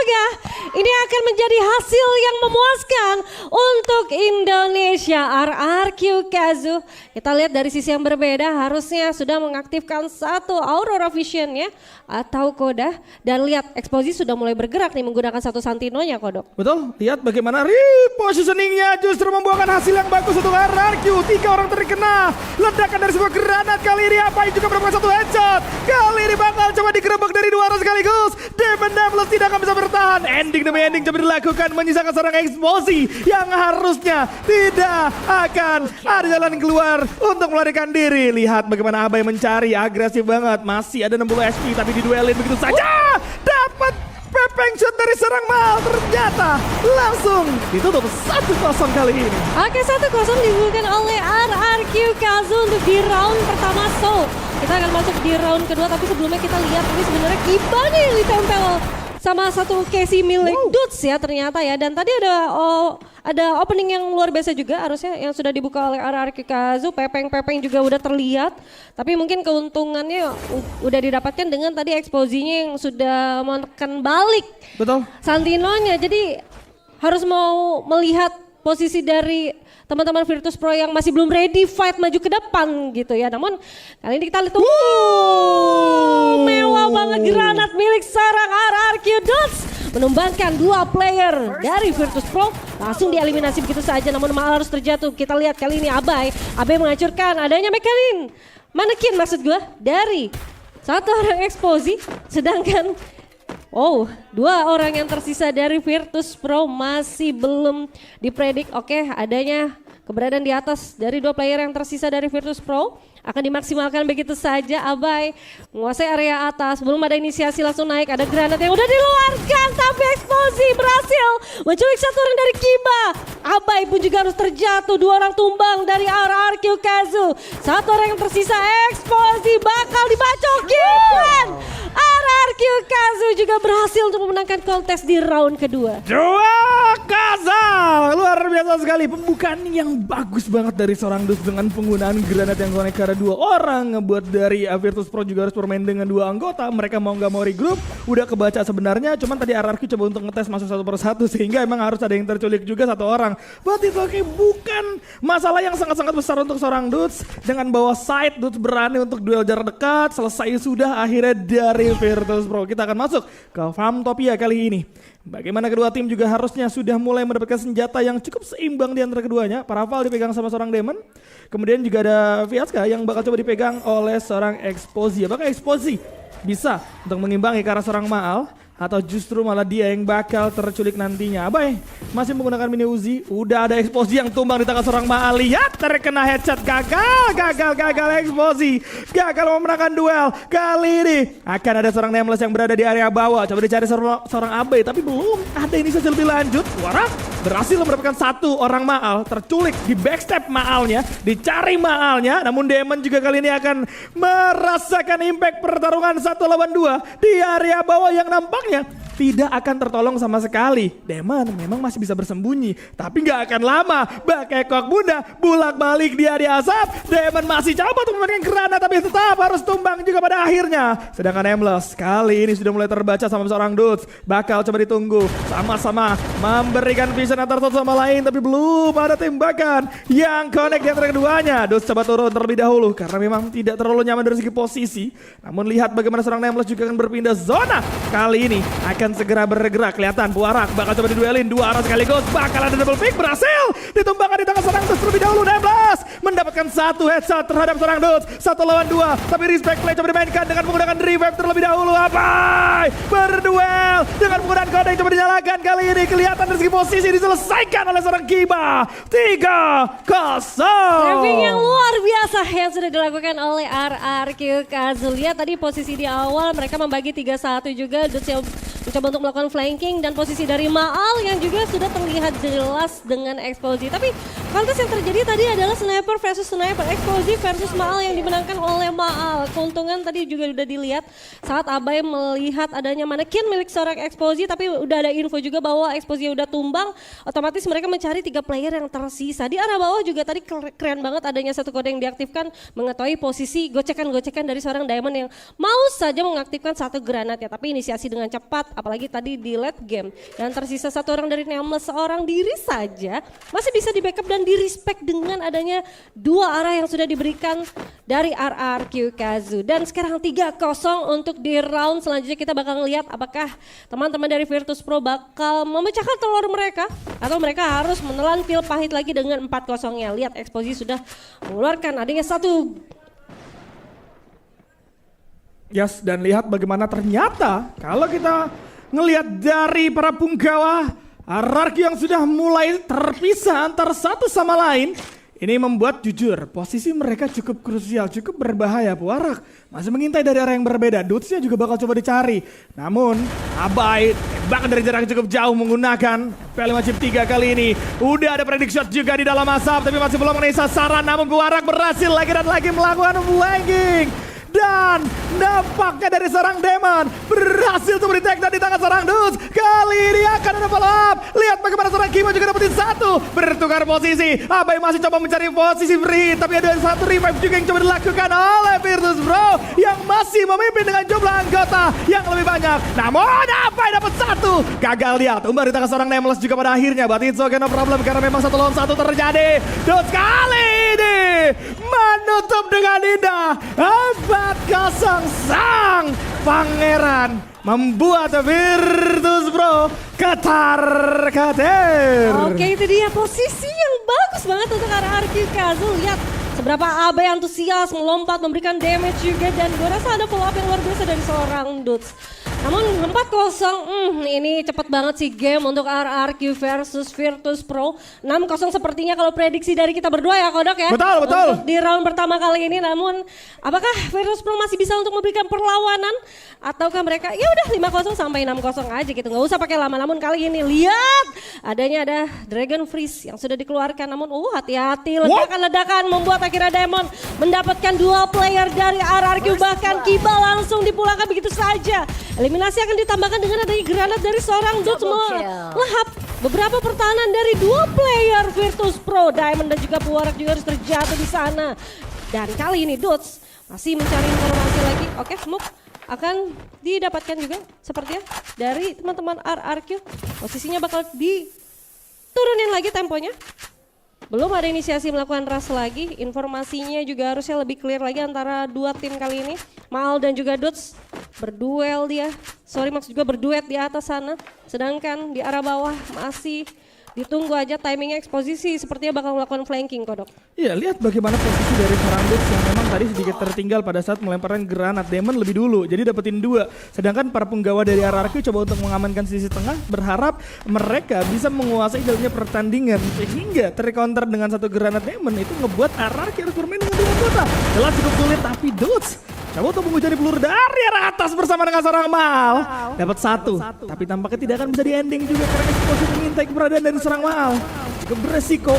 apakah ini akan menjadi hasil yang memuaskan untuk Indonesia? RRQ Kazu. Kita lihat dari sisi yang berbeda, harusnya sudah mengaktifkan satu Aurora Vision ya, atau Koda. Dan lihat Exposi sudah mulai bergerak nih menggunakan satu Santinonya Kodok. Betul, lihat bagaimana repositioningnya justru membuahkan hasil yang bagus untuk RRQ. 3 orang terkena ledakan dari sebuah granat kali ini, apa yang juga mendapatkan satu headshot. Kali ini bakal coba digerebek dari 2 orang sekaligus. Demon Nameless tidak akan bisa bertahan. Ending demi ending coba dilakukan, menyisakan seorang Exposi yang harusnya tidak akan ada jalan keluar untuk melarikan diri. Lihat bagaimana Abai mencari, agresif banget. Masih ada 60 HP tapi diduelin begitu saja. Dapat pepeng shot dari serang Mal, ternyata langsung ditutup 1-0 kali ini. Oke, 1-0 dibukukan oleh RRQ Kazu untuk di round pertama. So, kita akan masuk di round kedua, tapi sebelumnya kita lihat ini sebenarnya Kiba nih yang ditempel sama satu Casey milik Dudes ya ternyata ya. Dan tadi ada opening yang luar biasa juga harusnya yang sudah dibuka oleh RRQ Kazu. Pepeng-pepeng juga udah terlihat. Tapi mungkin keuntungannya udah didapatkan dengan tadi Exposinya yang sudah menekan balik. Betul. Santinonya. Jadi harus mau melihat posisi dari teman-teman Virtus Pro yang masih belum ready fight maju ke depan gitu ya. Namun kali ini kita lihat mewah banget granat milik seorang RRQ Dudes menumbangkan 2 player dari Virtus Pro, langsung dieliminasi begitu saja. Namun Mal harus terjatuh. Kita lihat kali ini Abai menghancurkan adanya manekin maksud gue dari satu orang Exposi, sedangkan 2 orang yang tersisa dari Virtus Pro masih belum dipredik. Oke, adanya keberadaan di atas dari 2 player yang tersisa dari Virtus Pro akan dimaksimalkan begitu saja. Abai menguasai area atas, belum ada inisiasi langsung naik. Ada granat yang udah diluarkan tapi Exposi berhasil menculik satu orang dari Kiba. Abai pun juga harus terjatuh, 2 orang tumbang dari RRQ Kazu. Satu orang yang tersisa Exposi bakal dibacokin. RRQ Kazu juga berhasil untuk memenangkan kontes di round kedua. Kazal, luar biasa sekali. Pembukaan yang bagus banget dari seorang Dus dengan penggunaan granat yang konek karena 2 orang. Ngebuat dari Virtus Pro juga harus bermain dengan 2 anggota. Mereka mau nggak mau regroup. Udah kebaca sebenarnya. Cuman tadi RRQ coba untuk ngetes masuk 1 per 1. Sehingga emang harus ada yang terculik juga 1 orang. But itu bukan masalah yang sangat-sangat besar untuk seorang Dudes. Dengan bawa side, Dudes berani untuk duel jarak dekat. Selesai sudah akhirnya dari Virtus Pro. Kita akan masuk ke Farmtopia kali ini. Bagaimana kedua tim juga harusnya sudah mulai mendapatkan senjata yang cukup seimbang di antara keduanya. Paraval dipegang sama seorang Demon. Kemudian juga ada Viaska yang bakal coba dipegang oleh seorang Exposi. Apakah Exposi bisa untuk mengimbangi ke arah seorang Maal? Atau justru malah dia yang bakal terculik nantinya? Abai masih menggunakan mini Uzi. Udah ada Exposi yang tumbang di tangan seorang Maal. Lihat terkena headshot. Gagal Exposi. Gagal memenangkan duel. Kali ini akan ada seorang Nameless yang berada di area bawah. Coba dicari seorang Abai. Tapi belum ada inisiasi lebih lanjut. Warak berhasil mendapatkan 1 orang Maal. Terculik di backstep Maalnya. Dicari Maalnya. Namun Demon juga kali ini akan merasakan impact pertarungan 1 lawan 2 di area bawah yang nampak tidak akan tertolong sama sekali. Demon memang masih bisa bersembunyi, tapi nggak akan lama. Bakekok bunda bulak balik dia di asap. Demon masih coba untuk memainkan granat, tapi tetap harus tumbang juga pada akhirnya. Sedangkan Nameless kali ini sudah mulai terbaca sama seorang Dudes. Bakal coba ditunggu, sama-sama memberikan vision antar satu sama lain, tapi belum ada tembakan yang connect di antara keduanya. Dudes coba turun terlebih dahulu karena memang tidak terlalu nyaman dari segi posisi. Namun lihat bagaimana seorang Nameless juga akan berpindah zona. Kali ini akan segera bergerak. Kelihatan Buarak bakal coba diduelin 2 arah sekaligus. Bakal ada double pick, berhasil ditumbangkan di tangan seorang Dudes terlebih dahulu. Nameless mendapatkan 1 headshot terhadap seorang Dudes. 1 lawan 2, tapi respect play coba dimainkan dengan menggunakan revive terlebih dahulu. Abai berduel dengan menggunakan kode yang coba dinyalakan. Kali ini kelihatan dari segi posisi diselesaikan oleh seorang Kiba. 3-0. Saving yang luar biasa yang sudah dilakukan oleh RRQ Kazu. Lihat tadi posisi di awal mereka membagi 3-1 juga. Dudes yang mencoba untuk melakukan flanking dan posisi dari Maal yang juga sudah terlihat jelas dengan Exposi. Tapi kontes yang terjadi tadi adalah sniper versus sniper, Exposi versus Maal yang dimenangkan oleh Maal. Keuntungan tadi juga sudah dilihat saat Abai melihat adanya manekin milik seorang Exposi, tapi udah ada info juga bahwa Exposi udah tumbang, otomatis mereka mencari 3 player yang tersisa. Di arah bawah juga tadi keren banget adanya satu kode yang diaktifkan mengetahui posisi gocekan-gocekan dari seorang Diamond yang mau saja mengaktifkan 1 granat ya, tapi inisiasi dengan cepat apalagi tadi di late game. Dan tersisa satu orang dari Nameless, seorang diri saja masih bisa di backup dan di respect dengan adanya dua arah yang sudah diberikan dari RRQ Kazu. Dan sekarang 3-0 untuk di round selanjutnya. Kita bakal ngeliat apakah teman-teman dari Virtus Pro bakal memecahkan telur mereka atau mereka harus menelan pil pahit lagi dengan 4-0-nya. Lihat Exposy sudah mengeluarkan adanya satu. Yes, dan lihat bagaimana ternyata kalau kita ngelihat dari para punggawa RRQ yang sudah mulai terpisah antar satu sama lain, ini membuat jujur posisi mereka cukup krusial, cukup berbahaya. Puarak masih mengintai dari arah yang berbeda. Dutsnya juga bakal coba dicari. Namun Abai bahkan dari jarak cukup jauh menggunakan P5 chip 3 kali ini. Udah ada predict shot juga di dalam asap tapi masih belum mengenai sasaran. Namun Puarak berhasil lagi dan lagi melakukan flanking. Dan nampaknya dari seorang Demon berhasil untuk di-take down di tangan seorang Dudes. Kali ini akan ada follow up. Lihat bagaimana seorang Kimo juga dapetin satu. Bertukar posisi. Abai masih coba mencari posisi free. Tapi ada satu revive juga yang coba dilakukan oleh Virtus Pro. Yang masih memimpin dengan jumlah anggota yang lebih banyak. Namun Abai dapat satu. Gagal dia. Tumbang di tangan seorang Nameless juga pada akhirnya. But it's okay, no problem. Karena memang satu lawan satu terjadi. Dudes kali ini menutup dengan indah. 4-0 sang pangeran membuat Virtus Pro ketar-ketir. Oke, itu dia posisi yang bagus banget untuk RRQ Kazu. Lihat seberapa Abai antusias melompat memberikan damage juga dan gue rasa ada follow up yang luar biasa dari seorang Dudes. Namun 4-0, ini cepet banget sih game untuk RRQ versus Virtus Pro. 6-0 sepertinya kalau prediksi dari kita berdua ya Kodok ya. Betul, betul. Untuk di round pertama kali ini, namun apakah Virtus Pro masih bisa untuk memberikan perlawanan? Ataukah mereka ya udah 5-0 sampai 6-0 aja gitu, nggak usah pakai lama. Namun kali ini lihat adanya ada Dragon Freeze yang sudah dikeluarkan. Namun hati-hati, ledakan-ledakan membuat akhirnya Demon mendapatkan 2 player dari RRQ. Bahkan Kiba langsung dipulangkan begitu saja. Eliminasi akan ditambahkan dengan adanya granat dari seorang Dudes melahap beberapa pertahanan dari 2 player Virtus Pro. Diamond dan juga Puarak juga harus terjatuh di sana. Dan kali ini Dudes masih mencari informasi lagi. Oke, smoke akan didapatkan juga sepertinya dari teman-teman RRQ. Posisinya bakal diturunin lagi temponya. Belum ada inisiasi melakukan rush lagi. Informasinya juga harusnya lebih clear lagi antara dua tim kali ini. Mal dan juga Dudes berduel dia. Maksud juga berduet di atas sana. Sedangkan di arah bawah masih ditunggu aja timingnya eksposisi. Sepertinya bakal melakukan flanking Kodok. Iya, lihat bagaimana posisi dari seorang Dudes yang memang tadi sedikit tertinggal pada saat melemparkan granat. Demon lebih dulu, jadi dapetin 2. Sedangkan para penggawa dari RRQ coba untuk mengamankan sisi tengah, berharap mereka bisa menguasai jalannya pertandingan. Sehingga tercounter dengan satu granat Demon itu ngebuat RRQ harus bermain dengan 2 anggota. Jelas cukup sulit, tapi Dudes coba untuk mengucari peluru dari arah atas bersama dengan seorang Mal. Dapat 1, tapi tampaknya tidak akan bisa di ending juga karena eksposisi mengintai keberadaan dari seorang Mal. Cukup beresiko.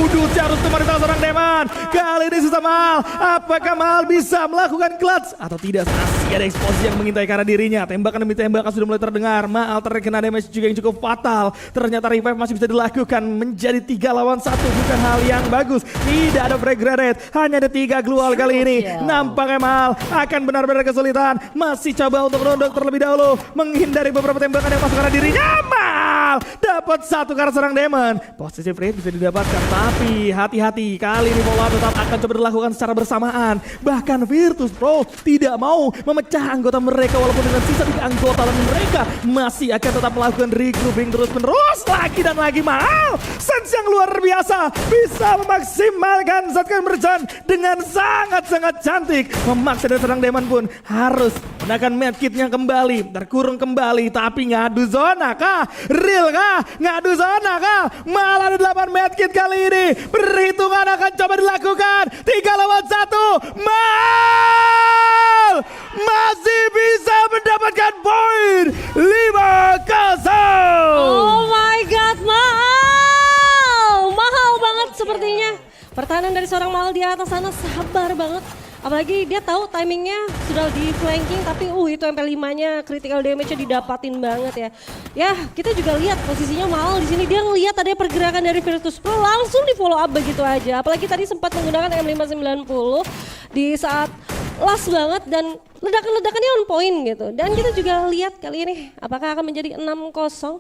Dudes harus kembali tangan seorang Demon. Kali ini susah Mal. Apakah Mal bisa melakukan clutch atau tidak? Masih ada eksposisi yang mengintai ke arah dirinya. Tembakan demi tembakan sudah mulai terdengar. Mal terkena damage juga yang cukup fatal. Ternyata revive masih bisa dilakukan menjadi 3 lawan 1. Bukan hal yang bagus. Tidak ada frag grenade. Hanya ada 3 glual kali ini. Nampaknya Mal akan benar-benar kesulitan. Masih coba untuk nondok terlebih dahulu. Menghindari beberapa tembakan yang masuk ke arah dirinya. Mal dapat 1 karena serang Demon. Posisi free bisa didapatkan. Tapi hati-hati. Kali ini bola tetap akan coba dilakukan secara bersamaan. Bahkan Virtus Pro tidak mau memecah anggota mereka. Walaupun dengan sisa 3 anggota. Dan mereka masih akan tetap melakukan regrouping terus-menerus. Lagi dan lagi Mal. Sense yang luar biasa. Bisa memaksimalkan saat conversion dengan sangat-sangat cantik. Memaksa dari serang Demon pun harus menggunakan medkitnya kembali. Terkurung kembali. Tapi ngadu zona kah? Real kah? Ngadu zona kah? Malah ada 8 medkit kali ini. Perhitungan akan coba dilakukan. 3 lawan 1. Mal masih bisa mendapatkan poin 5-0. Oh my god, mahal banget sepertinya. Pertahanan dari seorang Mal di atas sana sabar banget. Apalagi dia tahu timingnya sudah di flanking, tapi itu MP5-nya critical damage-nya didapatin banget ya. Ya, kita juga lihat posisinya Mal di sini, dia ngelihat ada pergerakan dari Virtus Pro langsung di follow up begitu aja. Apalagi tadi sempat menggunakan M590 di saat las banget dan ledakan-ledakannya on point gitu. Dan kita juga lihat kali ini apakah akan menjadi 6-0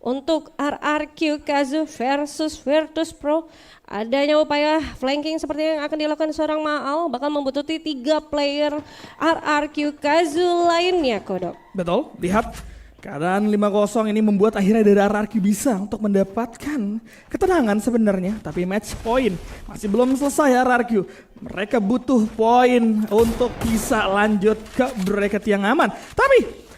untuk RRQ Kazu versus Virtus Pro. Adanya upaya flanking seperti yang akan dilakukan seorang Maal bakal membutuhkan 3 player RRQ Kazu lainnya, Kodok. Betul, lihat keadaan 5-0 ini membuat akhirnya dari RRQ bisa untuk mendapatkan ketenangan sebenarnya. Tapi match point masih belum selesai RRQ. Mereka butuh poin untuk bisa lanjut ke bracket yang aman. Tapi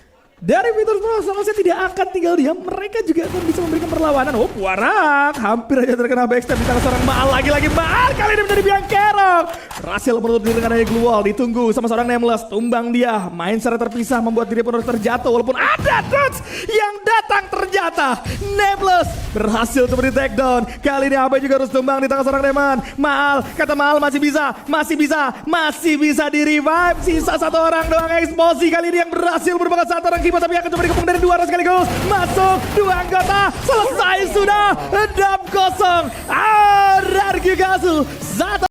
dari Virtus Pro seharusnya tidak akan tinggal diam, mereka juga akan bisa memberikan perlawanan. Oh, Warak hampir aja terkena backstab di tangan seorang Maal. Lagi-lagi Maal kali ini menjadi Bianchero. Berhasil menutup diri dengan glue wall, ditunggu sama seorang Nameless. Tumbang dia, main secara terpisah membuat diri pun terjatuh. Walaupun ada Dodge yang datang ternyata Nameless berhasil untuk di take down. Kali ini Abai juga harus tumbang di tangan seorang Neman. Maal, kata Maal masih bisa di revive. Sisa 1 orang doang eksplosif kali ini yang berhasil merupakan 1 orang kipas, tapi akan coba dikepung dari 2 orang sekaligus. Masuk 2 anggota, selesai sudah. 6-0 RRQ Kazu.